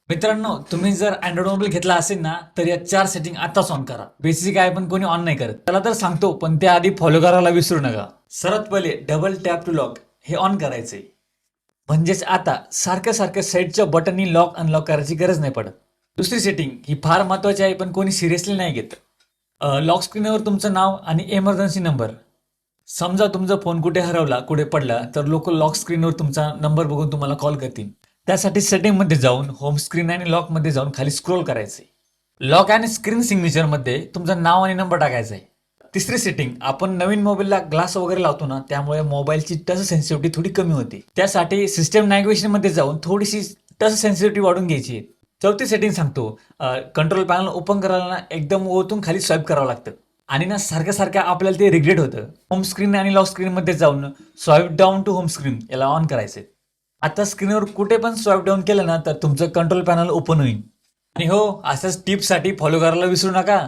मित्रांनो, तुम्ही जर अँड्रॉइड मोबाईल घेतला असेल ना, तर या 4 सेटिंग आताच ऑन करा. बेसिक आहे पण कोणी ऑन नाही करत. त्याला तर सांगतो, पण त्याआधी फॉलो करायला विसरू नका. सर्वात पहिले डबल टॅप टू लॉक हे ऑन करायचंय. म्हणजेच आता सारखं सारखं साईडच्या बटननी लॉक अनलॉक करायची गरज नाही पडत. दुसरी सेटिंग ही फार महत्वाची आहे पण कोणी सिरियसली नाही घेत. लॉक स्क्रीनवर तुमचं नाव आणि इमर्जन्सी नंबर. समजा तुमचा फोन कुठे हरवला, कुठे पडला, तर लोक लॉक स्क्रीनवर तुमचा नंबर बघून तुम्हाला कॉल करतील. त्यासाठी सेटिंगमध्ये जाऊन होम स्क्रीन आणि लॉकमध्ये जाऊन खाली स्क्रोल करायचंय. लॉक आणि स्क्रीन सिग्नेचरमध्ये तुमचं नाव आणि नंबर टाकायचा आहे. तिसरी सेटिंग, आपण नवीन मोबाईलला ग्लास वगैरे लावतो ना, त्यामुळे मोबाईलची टच सेन्सिटिव्हिटी थोडी कमी होते. त्यासाठी सिस्टम नॅव्हिगेशनमध्ये जाऊन थोडीशी टच सेन्सिटिव्हिटी वाढून घ्यायची आहे. चौथी सेटिंग सांगतो, कंट्रोल पॅनल ओपन करायला ना एकदम वरतून खाली स्वाईप करावं लागतं. आणि ना सारखं सारखं आपल्याला ते रिग्रेट होतं. होम स्क्रीन आणि लॉक स्क्रीनमध्ये जाऊन swipe down to home screen याला ऑन करायचंय. आता स्क्रीनवर कुठे पण स्वाईप डाऊन केलं ना, तर तुमचं कंट्रोल पॅनल ओपन होईल. आणि हो, अशाच टिप्ससाठी फॉलो करायला विसरू नका.